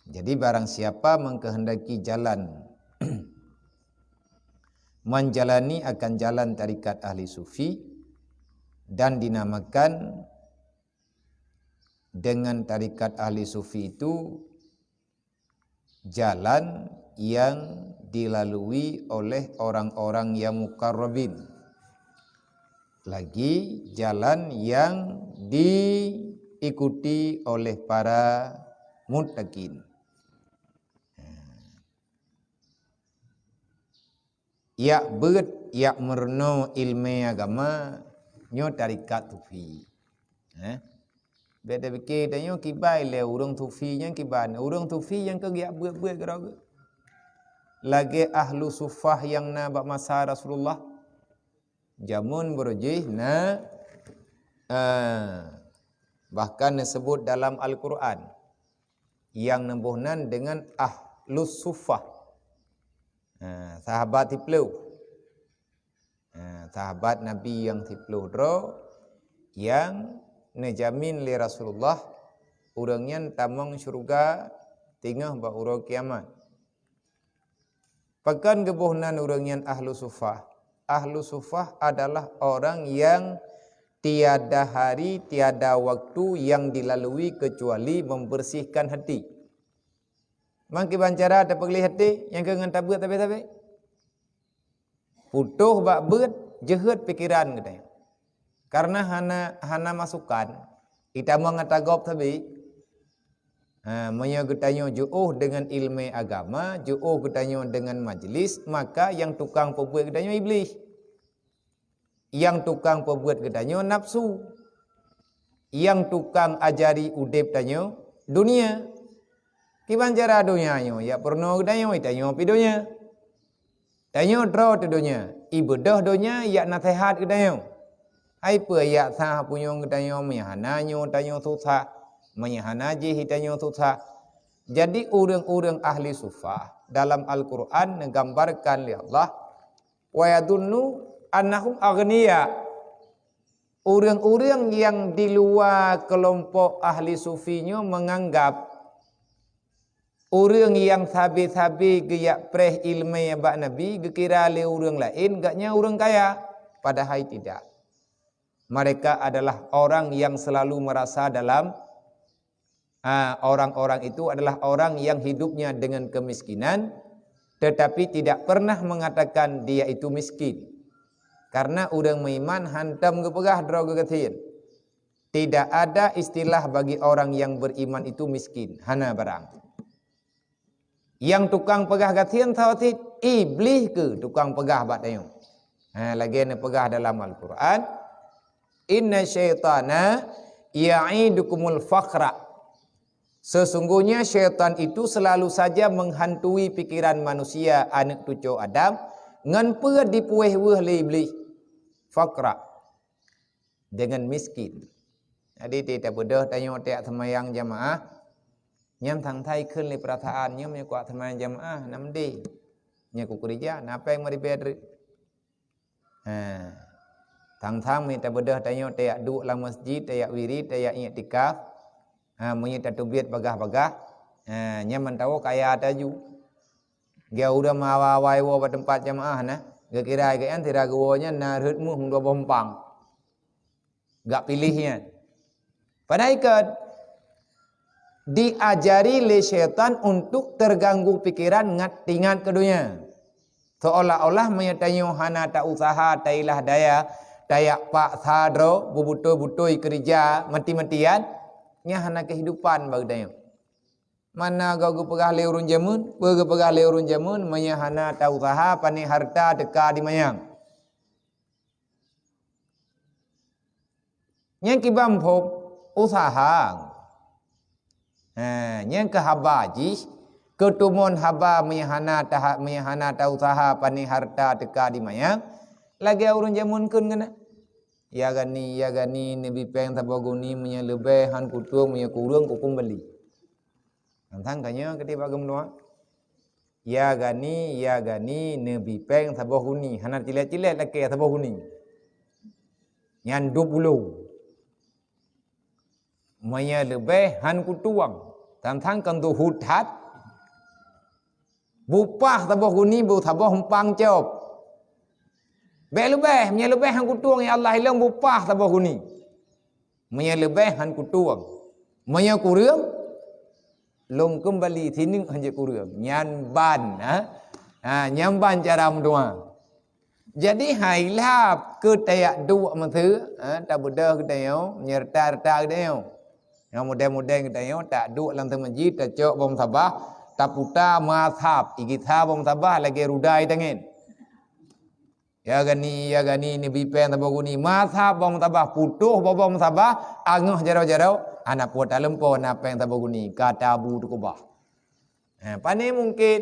Jadi barang siapa mengkehendaki jalan menjalani akan jalan tarikat ahli sufi dan dinamakan dengan tarikat ahli sufi itu jalan yang dilalui oleh orang-orang yang muqarrabin, lagi jalan yang diikuti oleh para muttaqin. Ya beut ya merno ilmu agama nyo tarikat sufi. Beda fikir tanya kibai le urang sufi yang kiban urang sufi yang ke ya beut gerak lagi ahlu sufah yang na bak masa Rasulullah jamun berjih na bahkan disebut dalam Al-Quran yang nembuhnan dengan ahlu sufah, sahabat tiplu, sahabat Nabi yang tiplu dro yang nejamin li Rasulullah urangnya tamang syurga tingah ba urang kiamat. Pakan gebuhnan urangnya ahlu sufah. Ahlu sufah adalah orang yang tiada hari, tiada waktu yang dilalui kecuali membersihkan hati. Mangki bancara ada pegli hati yang kengan tabut tapi putuh bak beut jeut pikiran katanya. Karena hana masukan kita mengatagop tapi menyagetanyo jauh dengan ilmu agama, jauh getanyo dengan majlis, maka yang tukang pembuat getanyo iblis. Yang tukang pembuat getanyo nafsu. Yang tukang ajari udep tanyo dunia. Kiban cara dunianyo ya perno getanyo itanyo pidonya. Tanyo draw tu dunia, ibadah dunia ya nasihat getanyo. Ai pe ya sah punyo getanyo menyahananyo tanyo susah. Menyahanaji hitanyo susah. Jadi orang-orang ahli sufah dalam Al-Quran menggambarkan li Allah wa yadunnu annahum aghniya. Orang-orang yang di luar kelompok ahli sufinya menganggap orang yang sabi-sabi geyak preh ilmu yang bak Nabi gekira le orang lain gaknya orang kaya, padahal tidak. Mereka adalah orang yang selalu merasa dalam orang-orang itu adalah orang yang hidupnya dengan kemiskinan tetapi tidak pernah mengatakan dia itu miskin. Karena orang beriman hantam gepegah draw gegathin. Tidak ada istilah bagi orang yang beriman itu miskin, hana barang. Yang tukang pegah gathin tawati iblis ke tukang pegah bat tayong. Lagi ne pegah dalam Al-Quran, inna syaitana ya'idukumul faqra. Sesungguhnya syaitan itu selalu saja menghantui pikiran manusia anak cucu Adam ngan pe dipueh-weh le iblis faqra dengan miskin. Jadi tidak bodoh tanya tiap semayang jamaah nyam thang thai khun le perataan nyam ya kuat semayang jamaah namdi nya ku kerja napa yang mari bedri thang minta bodoh tanya tiap duk lang masjid tiap wirid tiap i'tikaf menyita tubiat bagah-bagah nyaman tahu kaya taju dia udah mawawai wo ba tempat jamaah nah kira kan tira gonya na rutmu hung do bompang gak pilihnya padahal ikat diajari le syaitan untuk terganggu pikiran ngat kedunya seolah-olah menyatanyo hana tak usaha tailah daya tayak pak sadro bubuto-butoi kerja mati-matian nya hana kehidupan bagdayo. Mana gau pegah le urun jamun, pegah le urun jamun manya hana ta usaha pani harta deka di mayang. Yang kibam phop usaha. Yang ke habaji ketumon haba manya hana ta usaha pani harta deka di mayang. Lagi urun jamun kun kana. Ya gani nabi peng tabaguni punya lebih han kutung punya kurang kukum beli. Tentang kanya ketika gemnoa. Ya gani nabi peng tabaguni hanar cilet-cilet laki tabaguni. Nyan 20. Maya lebih han kutuang Tang kan tu hudat. Bupah tabah guni bu tabah hempang cop. Lebih, menyelebih hang kutuang ya Allah hilang bupah tabah guni. Menyelebih hang kutuang. Menya kurang long kembali tining hanya kurang. Nyan ban nyamban cara mendoa. Jadi hailap ke tayak dua menteu tak beda ke tayo nyerta-rta ke tayo. Yang model-model ke tayo tak duk dalam masjid tak cok bom sabah tak puta mazhab igitha bom sabah lagi rudai tangen. Ya gani ni bipen tabah guni mazhab bom sabah putuh bom sabah angah jarau-jarau anak puat alempo napeng tabah guni kata bu tukubah. Pane mungkin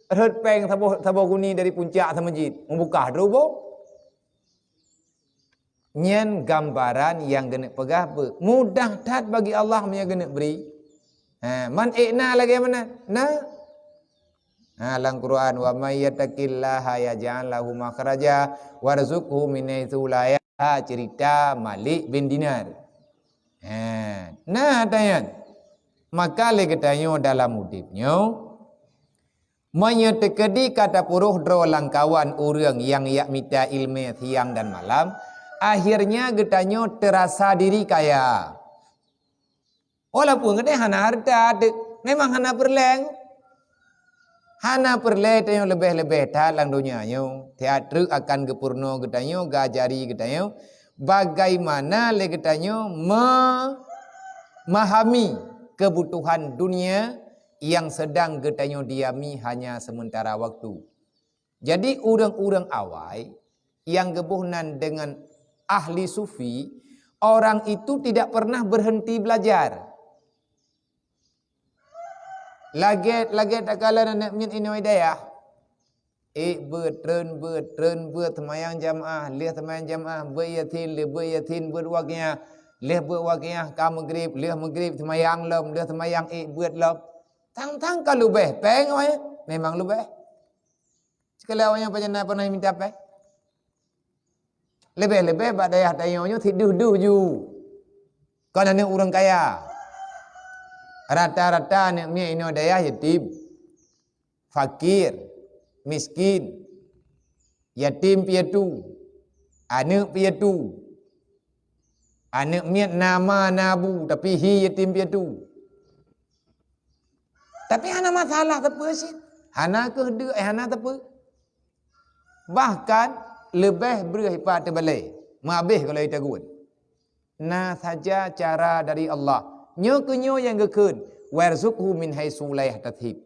red peng tabah guni dari puncak sama masjid membuka drobo. Nyen gambaran yang genek pegah ber. Mudah tat bagi Allah punya genek beri. Man ikna lagi mana? Dalam Quran wa may yattaqillaha yaj'al lahu makhraja warzuqhu min haitsu la yahtasib cerita Malik bin Dinar. Tayan. Maka lagi tayo dalam hidupnya menyetekedi kata puruh dro langkawan urang yang yak minta ilmu siang dan malam. Akhirnya getanyo terasa diri kaya. Walaupun gede hana harta, memang hana perleng. Hana perleng tanyo lebih-lebih dalam dunia nyo. Teater akan gepurno getanyo, gajari getanyo. Bagaimana le getanyo memahami kebutuhan dunia yang sedang getanyo diami hanya sementara waktu. Jadi urang-urang awai yang gebuhnan dengan ahli sufi, orang itu tidak pernah berhenti belajar. Lagi tak kala nak menyet ino hidayah. Bertren temayang jamaah, leh temayang jamaah, beryatin berwaqiyah, leh berwaqiyah ka maghrib, leh maghrib temayang lom, leh temayang lom. Tang kalau beh peng oi, memang lebih. Sekali awaknya pernah minta peng. Lebih-lebih bak dayah tayonyo tiduh-duh ju. Kau nak orang kaya. Rata-rata nak mi ino dayah yatim. Fakir, miskin. Yatim piatu. Anak piatu. Anak miat nama nabu tapi hi yatim piatu. Tapi hana masalah tepa sih. Hana ke hana tepa. Bahkan lebih berhipat terbalik. Mabih kalau kita guna. Nah saja cara dari Allah. Nyo ke nyo yang gekun. Warzuqhu min haitsu la yahtasib.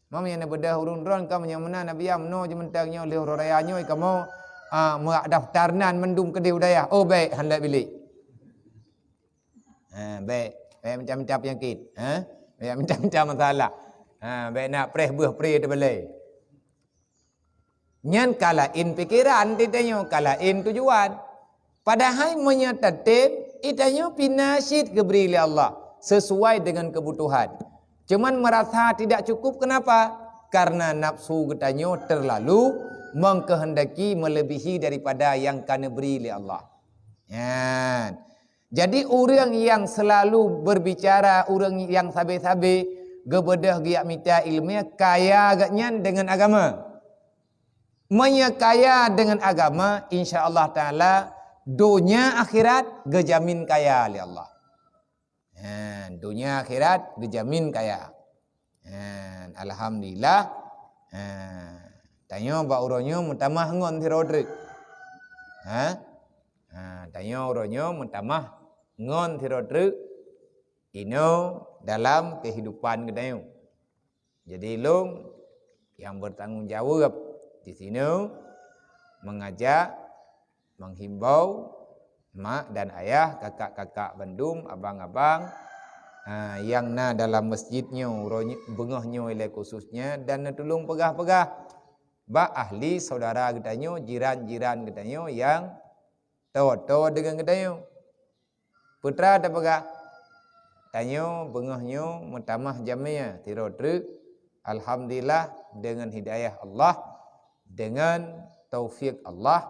Mama yang bedah urun ron kamu yang mana Nabi amno je mentangnya leh raya nyo kamu daftarnan mendum ke budaya. Oh baik hendak bilik. Baik macam-macam penyakit. Baik macam-macam masalah. Baik nak preh buah preh terbalik. Nyan kalain pikiran ditanya kalain tujuan. Padahal menyetatib itanya pinasyid keberi oleh Allah sesuai dengan kebutuhan. Cuman merasa tidak cukup kenapa? Karena nafsu getanyo terlalu mengkehendaki melebihi daripada yang kana beri oleh Allah. Yan. Jadi orang yang selalu berbicara, orang yang sabe-sabe gebedah giak minta ilmu kaya agaknya dengan agama. Menyekaya dengan agama, insya-Allah taala dunia akhirat gejamin kaya oleh Allah. Dunia akhirat gejamin kaya. Alhamdulillah. Tanya ba uronyo mutamah ngon tirodrik. Tanya uronyo mutamah ngon tirodrik. Ino dalam kehidupan gedayo. Jadi long yang bertanggung jawab di sini mengajak, menghimbau mak dan ayah, kakak-kakak bandum, abang-abang yang na dalam masjidnya, bengahnya ilai khususnya dan tolong pegah-pegah ba ahli saudara gedanyo, jiran-jiran gedanyo yang tahu dengan gedanyo. Putra ada pegah tanyo bengahnya mutamah jamia tirodre. Alhamdulillah dengan hidayah Allah, dengan taufik Allah,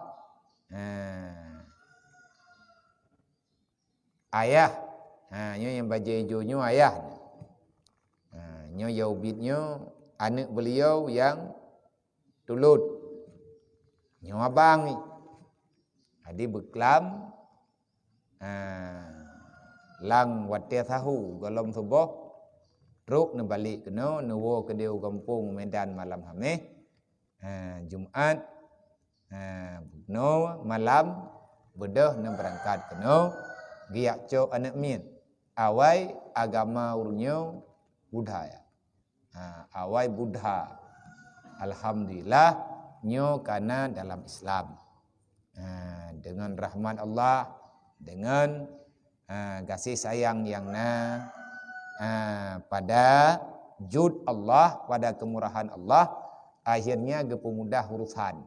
ayah Nyo yang baju hijaunya ayahnya. Nyo Yaubitnya anak beliau yang tulut. Nyo abang ni. Jadi beklam lang watia tahu golom subuh truk ne balik kena nuwo ke dia kampung Medan malam Khamis. Jumaat no malam bedah ne berangkat kena giak co anak min. Awai agama urunyo Buddha ya. Awai Buddha. Alhamdulillah nyo kana dalam Islam. Dengan rahmat Allah, dengan kasih sayang yang pada jud Allah, pada kemurahan Allah, akhirnya gepemudah urusan.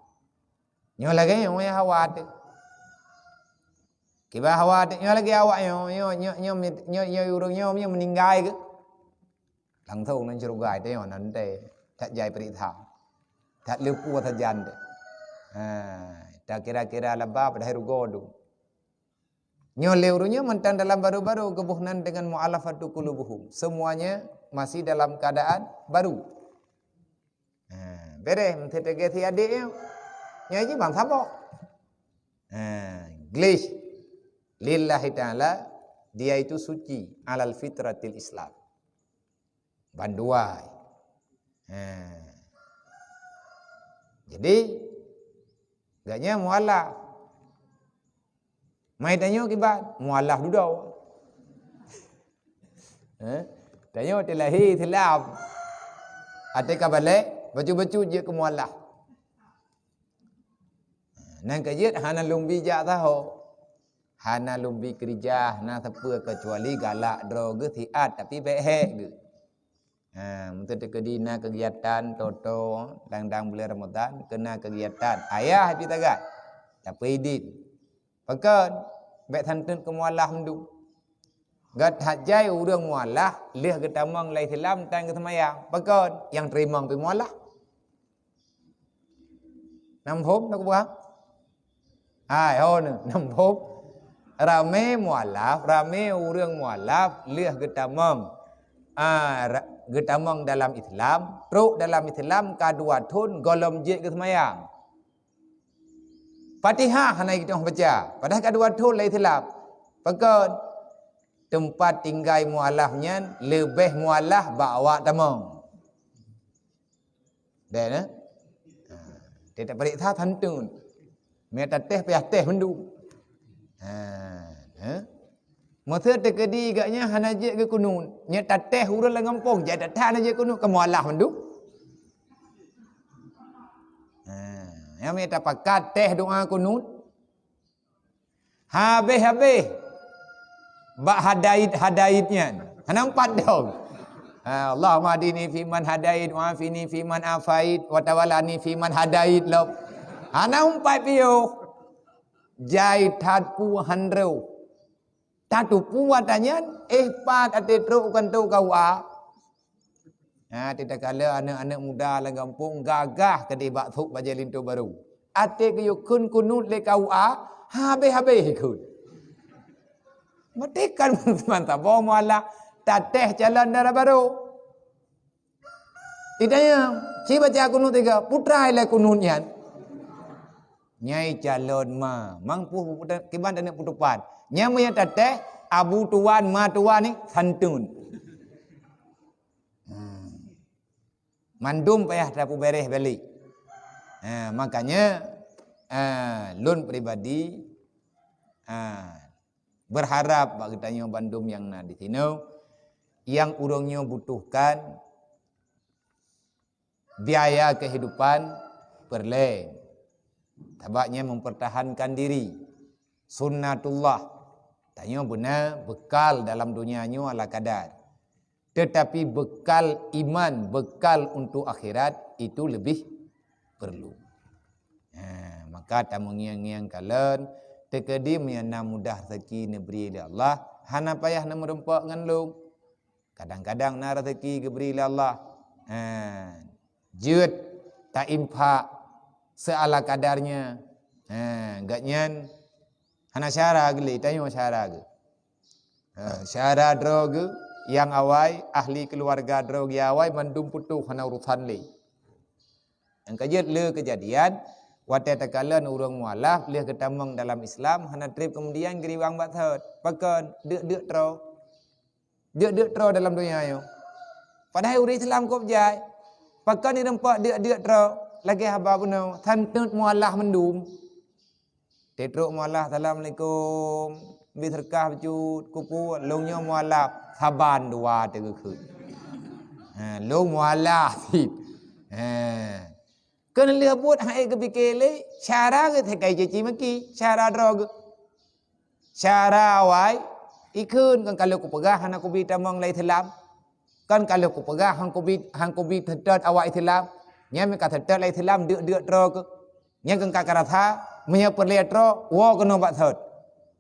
Nyo lagi nyo ya hawat. Kiba hawat nyo lagi awak nyo urungnya meninggal ke. Langsung nan cerugai te yo nan te tak jai perintah. Tak lupu sajan te. Tak kira-kira labah pada hari godu. Nyo leurunya mentang dalam baru-baru kebuhnan dengan mu'alafatu qulubuhum. Semuanya masih dalam keadaan baru. Bereh mentete si adiknya. Nyo ji bang sabok. Glish lillahi ta'ala dia itu suci alal fitratil Islam. Banduai. Jadi gaknya mualaf. Mai tanyo kibat mualaf dudau. Tanyo telahi tilab. Ate ka balik baju-baju je ke mualaf. Nang kajit hana lumbi jak tahu. Hana lumbi kerja na siapa kecuali galak droge tiat tapi behek ge. Untuk kedina kegiatan toto dang bulan Ramadan kena kegiatan ayah di tagat tapi idin pakan bet hantun ke mualah mendu gat hajai urang mualah leh getamang lai Islam tan ke semayang pakan yang terima pe mualah nam hom nak buang ai hon nam hom rame mualah rame urang mualah leh getamang getamang dalam Islam, truk dalam Islam kadua tun golom jid ke semayang. Fatihah hana kita baca. Padahal kadua tun lai Islam. Pakai tempat tinggal mualafnya lebih mualaf bawa tamang. Dah na? Tidak periksa tantun. Meta teh payah teh mendu. Masa terkedi gaknya hana je ke kunun. Nya tateh urang la ngampung je tatah na je kunun ke mualah mendu. Yang meta pakat teh doa kunun. Habis bak hadaitnya. Hana empat dong. Allahumma hadini fi man hadait wa afini fi man afait wa tawallani fi man hadait lob. Hana empat piu. Jai that pu hanreu. Tatu puatannya pat ate truk kan tu kawa. Tidak kala anak-anak muda lang kampung gagah ke dibak thuk baje lintu baru. Ate ke yukun kunut le kawa habe ikut. Matikan mantap bawa muala tateh jalan darah baru. Tidaknya si baca kunut tiga putra le kunutnya. Nyai calon mangpu kiban dan putupan. Nyamanya tateh abu tuan ma tuan ni santun. Mandum payah dapu bereh balik. Makanya lun pribadi berharap bagi tanya bandum yang di sini yang urangnya butuhkan biaya kehidupan perle. Tabaknya mempertahankan diri. Sunnatullah. Tanya benar bekal dalam dunianya ala kadar. Tetapi bekal iman, bekal untuk akhirat itu lebih perlu. Maka tamu ngiang-ngiang kalian terkedim yang mudah rezeki neberi oleh Allah. Hana payah nak merempak dengan lu. Kadang-kadang nak rezeki diberi oleh Allah. Jut tak impak seala kadarnya. Gaknyan hana syara geli, tanya syara ge. Syara droga yang awai ahli keluarga droga awai mandum putuh hana urusan li. Yang kajet le kejadian watai takalan urang mualaf leh ketamang dalam Islam hana trip kemudian geriwang bathat. Pakan dek tro. Dek tro dalam dunia yo. Padahal urang Islam kop jai. Pakan ni nampak dek tro lagi haba puno tantut mualaf mendum. Tetruk mualaf assalamualaikum. Biserkah bejut kupu longnya mualaf saban dua tiga khut. Long mualaf hit. Kena lebut hai ke bikele cara ke thekai cici maki cara drog. Cara awai ikun kan kalau ku pegah hang aku bi tamang lai thelam. Kan kalau ku pegah hang ku bi thedat awai thelam. Nya me ka thedat lai thelam dek drog. Nya kan ka karatha menya perletro wo kena bat thot.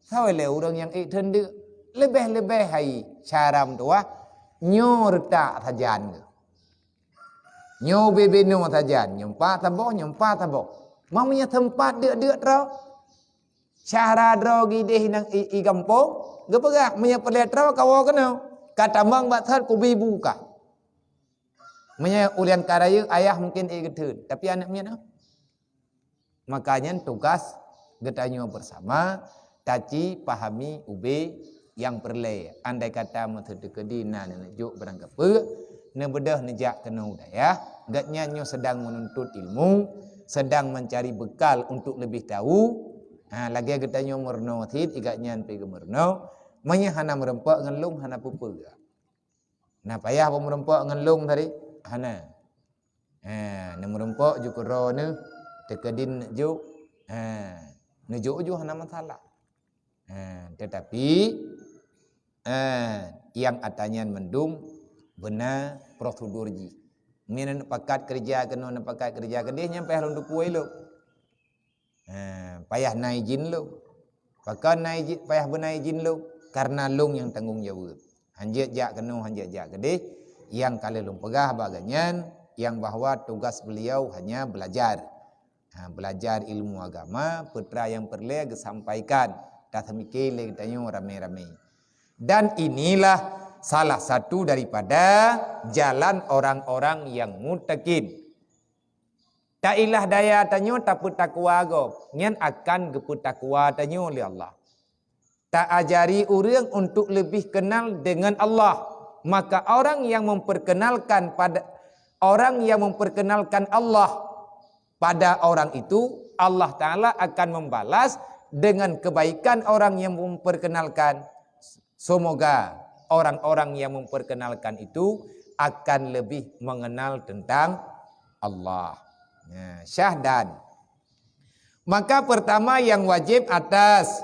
Sao le urang yang ikten de lebih hai caram tua nyor ta thajan. Nyo bebe no tajan, nyempa tabo. Mamanya tempat dek tro. Syahra dro gideh nang i kampung, gepegak menya perletro kawo kena. Kata mang bathat kubi buka. Menya ulian karaya ayah mungkin gedeun, tapi anaknya no. Makanya tugas getanyo bersama taci pahami ube yang perle. Andai kata metode kedina nejuk berangkat ne bedah nejak kena udaya gatnya nyo sedang menuntut ilmu, sedang mencari bekal untuk lebih tahu. Lagi getanyo merno thit igatnya pe gemerno manya hana merempak ngelung hana pupega. Nah payah merempak ngelung tadi hana. Ne merempak jukro ne tekedin juk nejuk ju hana masalah. Tetapi yang atanyan mendung benar prosedur ji. Mina pakat kerja kena pakat kerja kedih nyampe halun dukuai lo. Payah naik izin lo. Pakat naik izin payah benai izin lo karena long yang tanggung jawab. Hanjat jak kena hanjat jak kedih yang kali long pegah baganyan yang bahwa tugas beliau hanya belajar. Belajar ilmu agama, putra yang perle sampaikan. Tak semikir le tanyo rame-rame. Dan inilah salah satu daripada jalan orang-orang yang muttaqin. Tak ilah daya tanyo tapi takwa go. Ngan akan geput takwa tanyo oleh Allah. Tak ajari orang untuk lebih kenal dengan Allah. Maka orang yang memperkenalkan Allah pada orang itu, Allah Ta'ala akan membalas dengan kebaikan orang yang memperkenalkan. Semoga orang-orang yang memperkenalkan itu akan lebih mengenal tentang Allah. Syahdan. Maka pertama yang wajib atas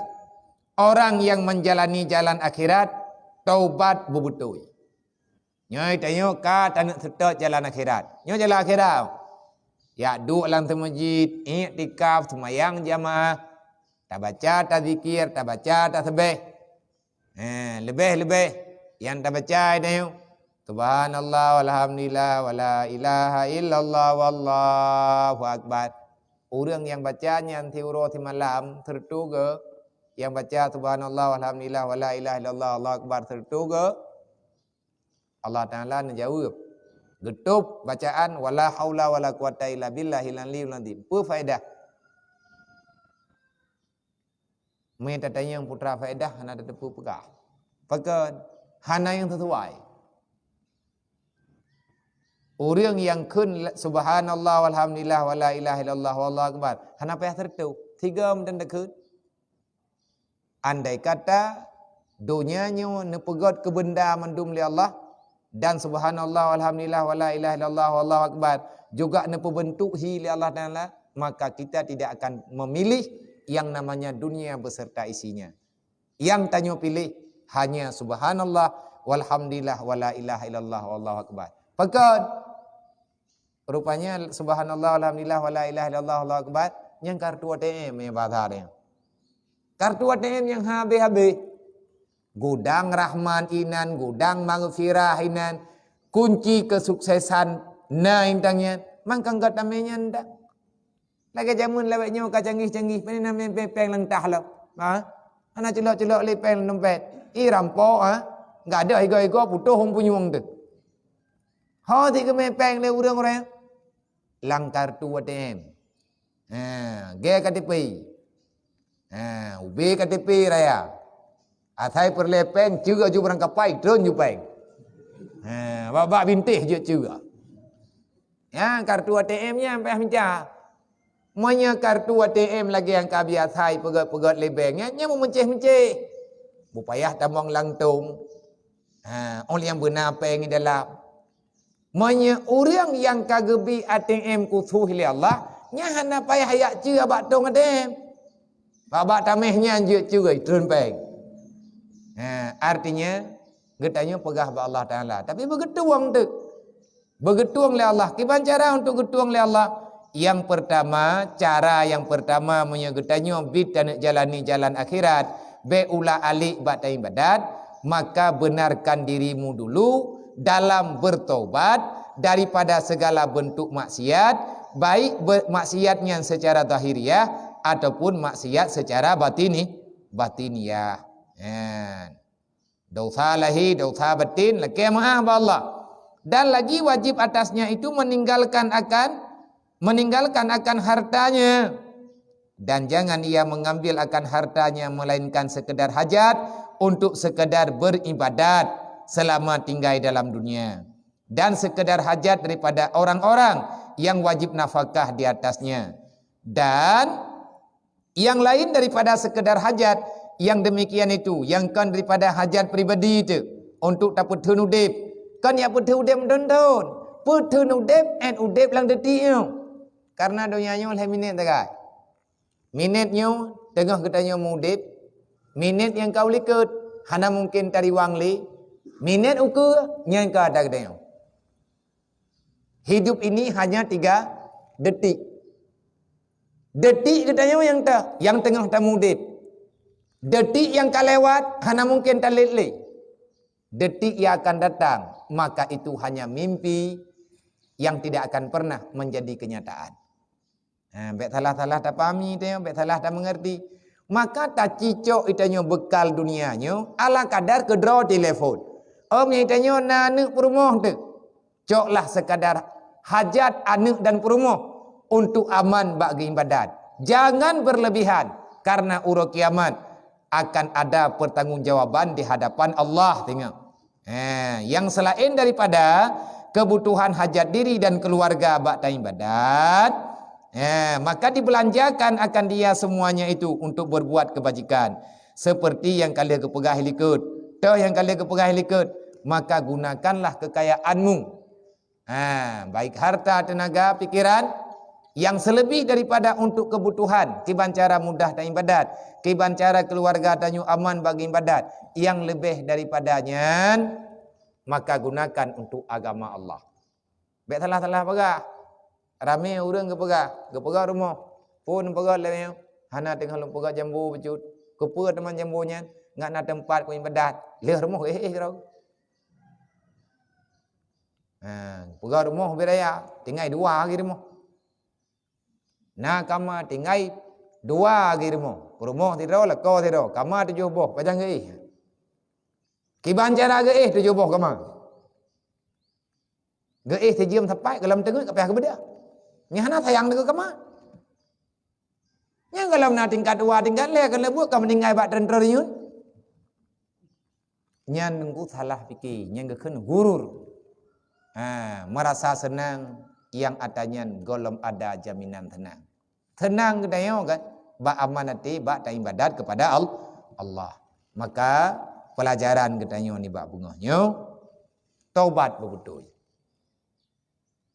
orang yang menjalani jalan akhirat, taubat bebetul. Nyoi tanyo ka tanak setot jalan akhirat. Nyoi jalan akhirat. Ya duduk dalam masjid, iktikaf, semayang jamaah, tak baca, tak zikir, tak baca, tak sebeh. Lebih yang tak baca itu subhanallah walhamdulillah wala ilaha illallah wallahu akbar. Orang yang bacanya tiuro ti malam tertuga yang baca subhanallah walhamdulillah wala ilaha illallah wallahu akbar tertuga Allah Taala menjawab getup bacaan wala haula wala quwata illa billahil aliyil azim. Apa faedah? Mereka tanya yang putra faedah hana tepu pegah. Pakan hana yang sesuai. Orang yang kun subhanallah walhamdulillah wala ilaha illallah wallahu akbar hana payah tertu. 3 mendan dekut. Andai kata dunianya nepegot ke benda mendum li Allah dan subhanallah walhamdulillah wala ilaha illallah wallahu akbar juga nepebentuk hi li Allah Taala, maka kita tidak akan memilih yang namanya dunia beserta isinya. Yang tanyo pilih hanya subhanallah walhamdulillah wala ilaha illallah wallahu akbar. Pakat rupanya subhanallah walhamdulillah wala ilaha illallah wallahu akbar yang kartu ATM yang bahasa dia. Kartu ATM yang habis-habis. Gudang rahman inan, gudang maghfirah inan, kunci kesuksesan na intangnya. Mangkang kata menyan dak. Lagi jamun lawaknya ka canggih-canggih, pani namanya pepeng lang tahlo. Ha? Ana celok-celok lepeng dompet. rampok enggak ada ego-ego putus hong punyung tu. Ha ti ke mepeng le urang orang. Lang kartu ATM. Ge KTP. Ubi KTP raya. Athai perlepeng juga ju berang kapai drone ju peng. Babak bintih je juga. Ya, kartu ATM-nya sampai minta. Monya kartu ATM lagi yang kabiasai pegat-pegat lebengnya, nya menceh-menceh. Bupayah tambang langtung. Oleh yang benar peng dalam. Monya orang yang kagebi ATM kusuh li Allah, nya hana payah ayak cia bak tong ATM. Babak tamehnya je juga drone peng. Artinya getanya pegah ba Allah Taala, tapi begetuang tu. Begetuang oleh Allah. Gimana cara untuk getuang oleh Allah? Yang pertama, cara yang pertama menyegetanya bid dan jalani jalan akhirat, beula alik batai badat, maka benarkan dirimu dulu dalam bertobat daripada segala bentuk maksiat, baik maksiatnya secara zahiriah ataupun maksiat secara batiniah. Dosa lahir, dosa batin, laki maaf Allah. Dan lagi wajib atasnya itu meninggalkan akan hartanya. Dan jangan ia mengambil akan hartanya melainkan sekedar hajat untuk sekedar beribadat selama tinggal dalam dunia. Dan sekedar hajat daripada orang-orang yang wajib nafkah di atasnya. Dan yang lain daripada sekedar hajat yang demikian itu, yang kan daripada hajat pribadi itu untuk tak putun udip. Kan ya putun udip don-don. Putun udip and udip lang detiknya. Karena dunianya oleh minit tak. Minitnya tengah katanya mudip. Minit yang kau likut hana mungkin tari wangli. Minit ukur yang kau ada katanya. Hidup ini hanya 3 detik. Detik katanya yang tengah tak mudip. Detik yang kau lewat hana mungkin tak litli. Detik yang akan datang, maka itu hanya mimpi yang tidak akan pernah menjadi kenyataan. Baik salah-salah tak pahami itu, baik salah tak mengerti. Maka tak cicok itanya bekal dunianya ala kadar kedra telefon. Itanya na anak perumah tu. Coklah sekadar hajat anak dan perumah untuk aman bagi ibadat. Jangan berlebihan karena urut kiamat akan ada pertanggungjawaban di hadapan Allah. Tengok. Yang selain daripada kebutuhan hajat diri dan keluarga bakta ibadat, maka dibelanjakan akan dia semuanya itu untuk berbuat kebajikan. Seperti yang kalian kepegah likut. Tahu yang kalian kepegah likut, maka gunakanlah kekayaanmu. Baik harta, tenaga, pikiran yang selebih daripada untuk kebutuhan, kiban cara mudah dan ibadat, kiban cara keluarga tanyu aman bagi ibadat, yang lebih daripadanya maka gunakan untuk agama Allah. Baik salah-salah pegah. Ramai orang kepegah rumah. Pun pegah lewat. Hana tengah lu pegah jambu becut. Kepegah teman jambunya, enggak nak tempat ku ibadat. Leh rumah kau. Pegah rumah beraya, tinggal 2 lagi rumah. Nah kama tinggal 2 lagi rumah tidak leko tidak. Kama 7 boh pajang ge. Kiban cara ge 7 boh kama. Ge terjiam sampai dalam tengah kapeh ke beda. Nya hana sayang dekat kama. Nya kalau na tingkat 2 tingkat le kan lebut kam tinggal bak triyun. Nya nunggu salah fikir, nya gekeun gurur. Merasa senang yang adanya golom ada jaminan tenang. Tenang kedaya kan, ba amanati ba ta ibadat kepada Allah. Maka pelajaran kedaya ni ba bungahnya taubat betul.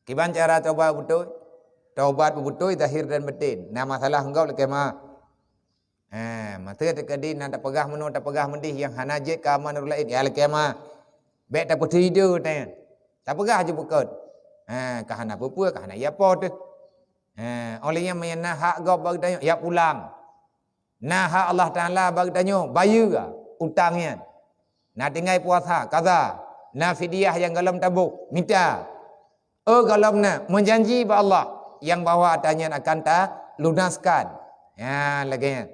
Kiban cara taubat betul? Taubat betul zahir dan batin. Nah masalah engkau lek mah. Mata tekadi nak pegah meno tak pegah mendih yang hanajik ka aman lain ya lek mah. Baik tak tidur tanya. Tak pegah je bukan. Kahana apa kahana ya apa tu. Olehnya menyenah hak kau bagi tanya, ya pulang. Nah hak Allah Ta'ala bagi tanya, bayar ke utangnya. Nah tinggal puasa, kaza. Nah fidyah yang galam tabuk, minta. Galam na, menjanji ba Allah, yang bahawa tanya akan tak lunaskan. Ya lagi.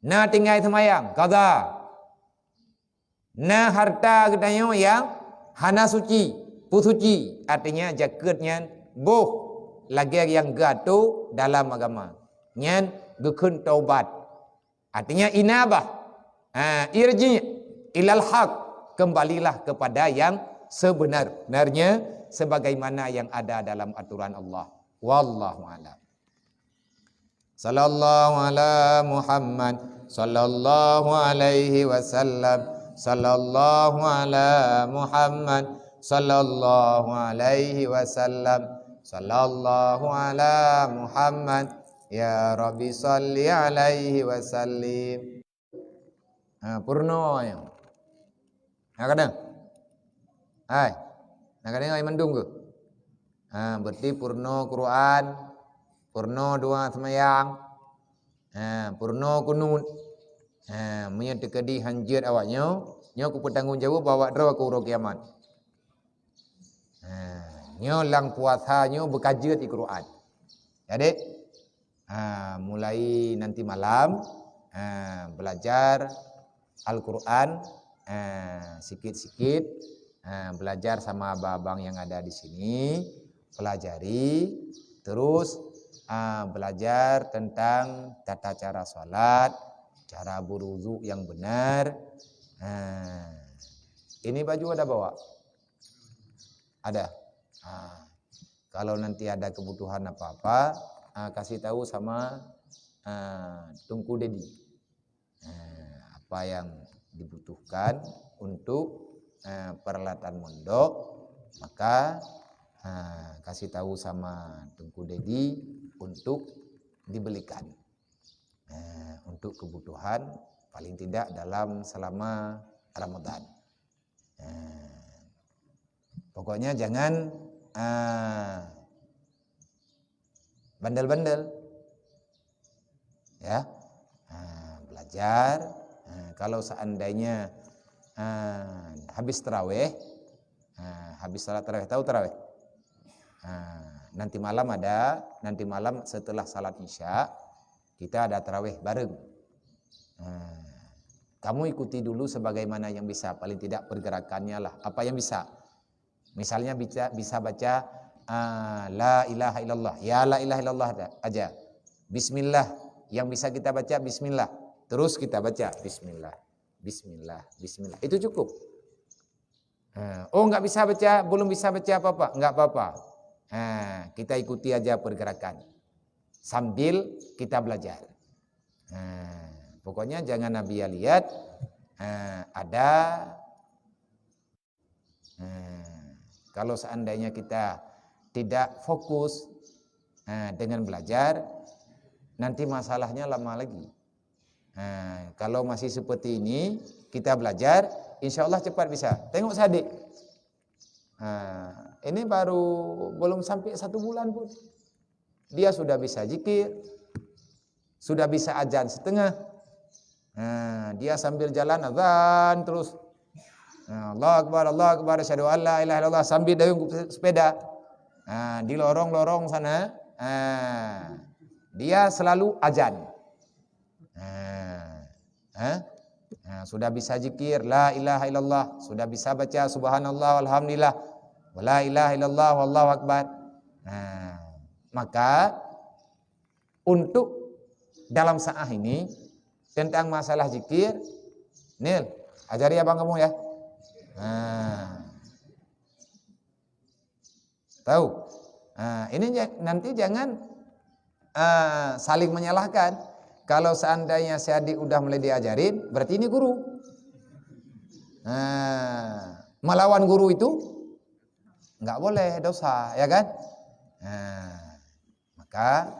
Nah tinggal semayang, kaza. Nah harta katanya yang hana suci, pusuci, artinya jaketnya boh lagi yang gato dalam agama. Nyan gekun taubat. Artinya inabah. Irji ilal haq, kembalilah kepada yang sebenarnya sebagaimana yang ada dalam aturan Allah. Wallahu a'lam. Sallallahu ala Muhammad sallallahu alaihi wasallam. Sallallahu ala Muhammad sallallahu alaihi wasallam. Sallallahu ala Muhammad ya Rabbi salli alaihi wasallim. Purno yang kadang hai kadang ai mendung ke berarti purno Quran, purno doa semayang, purno kunut, punya tekadi hanjir awaknya, nyo ku bertanggungjawab bawa draw ke urang kiamat. Nyo lang puasa nyo berkajiat di Quran. Jadi mulai nanti malam belajar Al-Quran sikit-sikit, belajar sama abang-abang yang ada di sini, pelajari, terus belajar tentang tata cara sholat, cara berwudu yang benar. Ini baju ada bawa? Ada. Kalau nanti ada kebutuhan apa-apa, kasih tahu sama Tungku Dedi. Apa yang dibutuhkan untuk peralatan mondok, maka kasih tahu sama Tungku Dedi untuk dibelikan untuk kebutuhan paling tidak dalam selama Ramadan. Pokoknya jangan bandel-bandel, ya. Belajar. Kalau seandainya habis taraweh, habis salat taraweh, tahu taraweh? Nanti malam ada, nanti malam setelah salat isya kita ada taraweh bareng. Kamu ikuti dulu sebagaimana yang bisa, paling tidak pergerakannya lah, apa yang bisa. Misalnya bisa baca la ilaha illallah, ya la ilaha illallah aja. Bismillah, yang bisa kita baca bismillah. Terus kita baca bismillah, bismillah, bismillah. Itu cukup. Oh nggak bisa baca, belum bisa baca apa-apa, nggak apa-apa. Kita ikuti aja pergerakan sambil kita belajar. Pokoknya jangan Nabi lihat ada. Kalau seandainya kita tidak fokus dengan belajar, nanti masalahnya lama lagi. Kalau masih seperti ini, kita belajar, insya Allah cepat bisa. Tengok Sadik, ini baru belum sampai 1 bulan pun, dia sudah bisa zikir, sudah bisa azan setengah. Dia sambil jalan azan terus, Allah Akbar, asyhadu an la ilaha illallah, sambil dayung sepeda. Di lorong-lorong sana, dia selalu azan. Sudah bisa zikir la ilaha illallah, sudah bisa baca subhanallah walhamdulillah wala ilaha illallah wallahu akbar. Maka untuk dalam saat ini tentang masalah zikir, Nil, ajari abang kamu ya. Tahu? Ini nanti jangan saling menyalahkan. Kalau seandainya si adik udah mulai diajarin, berarti ini guru. Melawan guru itu nggak boleh, dosa, ya kan? Maka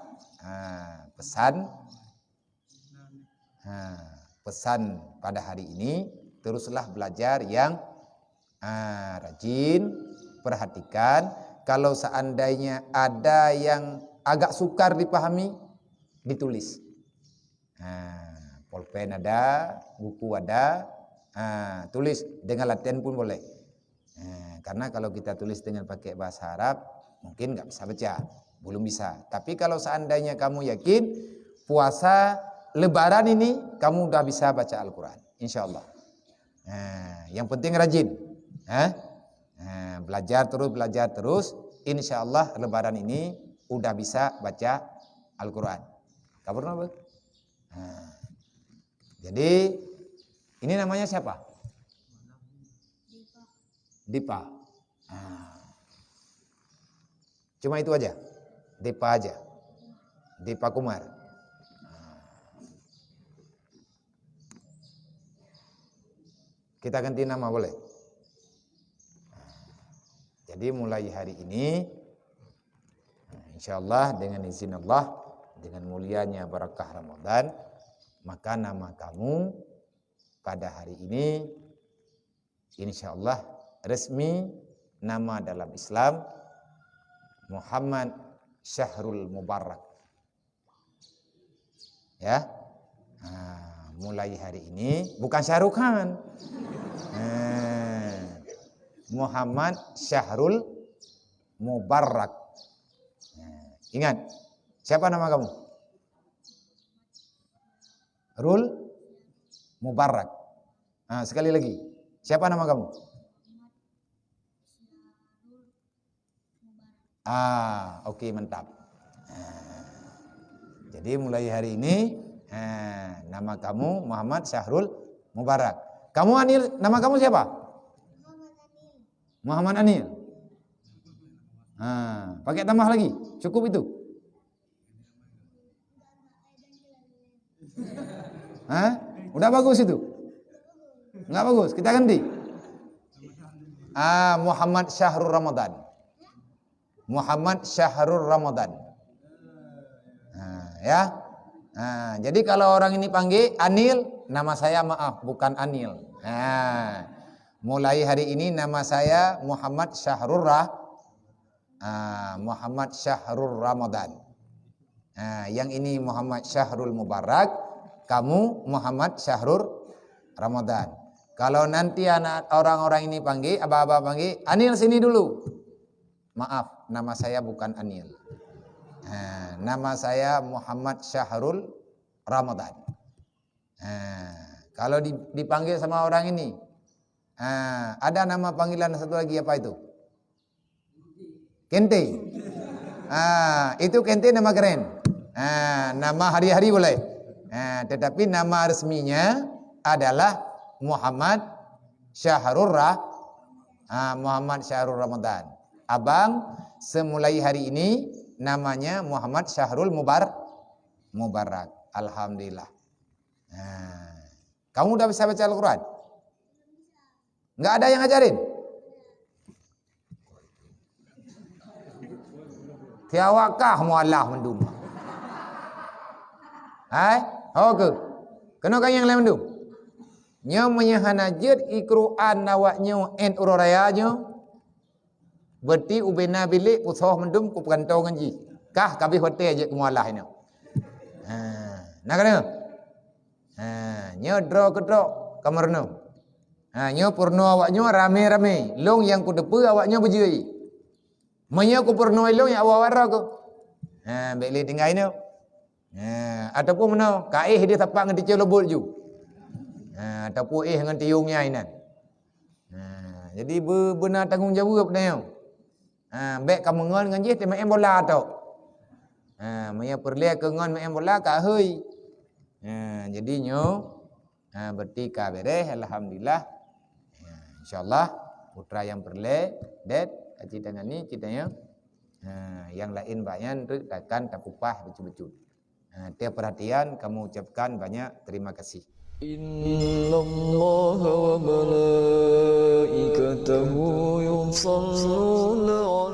pesan pada hari ini, teruslah belajar yang rajin, perhatikan. Kalau seandainya ada yang agak sukar dipahami, ditulis. Pulpen ada, buku ada, tulis dengan latihan pun boleh. Karena kalau kita tulis dengan pakai bahasa Arab, mungkin nggak bisa baca, belum bisa. Tapi kalau seandainya kamu yakin puasa Lebaran ini kamu udah bisa baca Al-Quran, insya Allah. Yang penting rajin. Belajar terus. Insyaallah Lebaran ini udah bisa baca Al-Quran. Kabar apa? Jadi ini namanya siapa? Dipa. Cuma itu aja. Dipa aja. Dipa Kumar. Kita ganti nama boleh? Jadi mulai hari ini insyaallah dengan izin Allah, dengan mulianya barakah Ramadan, maka nama kamu pada hari ini insyaallah resmi nama dalam Islam Muhammad Syahrul Mubarak. Ya. Mulai hari ini bukan Syahrul Khan. Muhammad Syahrul Mubarak. Ingat, siapa nama kamu? Rul Mubarak. Sekali lagi, siapa nama kamu? Oke, mantap. Jadi mulai hari ini nama kamu Muhammad Syahrul Mubarak. Kamu Anil, nama kamu siapa? Muhammad Anil. Pakai tambah lagi, cukup itu. Udah bagus itu? Enggak bagus, kita ganti. Muhammad Syahrul Ramadan. Muhammad Syahrul Ramadan. Ya. Jadi kalau orang ini panggil Anil, nama saya maaf bukan Anil. Mulai hari ini nama saya Muhammad Syahrul Ramadan. Yang ini Muhammad Syahrul Mubarak, kamu Muhammad Syahrul Ramadan. Kalau nanti anak orang-orang ini panggil, abah-abah panggil, Anil sini dulu. Maaf, nama saya bukan Anil. Nama saya Muhammad Syahrul Ramadan. Kalau dipanggil sama orang ini, ada nama panggilan satu lagi, apa itu? Kente. Itu Kente nama keren. Nama hari-hari boleh. Tetapi nama resminya adalah Muhammad Syahrul Ramadan. Abang semulai hari ini namanya Muhammad Syahrul Mubarak. Alhamdulillah. Kamu udah bisa baca Al-Quran? Enggak ada yang ngajarin? Tiawakah muallah mendum? Oke. Kenapa yang lain mendum? Nya menyahanajid Al-Quran nawaknya en urorayanya. Berarti ubena bilik usaha mendum ku perantau ngaji. Kah kabih hotel je ke muallah ini. Nak kena? Nya draw ke draw kamarno. Nyo purno awaknya rame-rame. Long yang ku depa awaknya berjui. Menyo ku purno long yang awak-awak ku. Baiklah tinggal ini. Ataupun mana? Kaih dia tapak dengan dicel lebut ju. Ataupun dengan tiungnya ini. Jadi benar tanggungjawab dah. Baik kamu ngon dengan je main bola tau. Menyo perle ke ngon main bola ka heuy. Jadi nyo berarti ka beres alhamdulillah. InsyaAllah putra yang perle det cita ni citanya yang lain banyak akan takupah betul-betul. Tiap perhatian kamu ucapkan banyak terima kasih. Innallaha wa malaikatahu yusalluna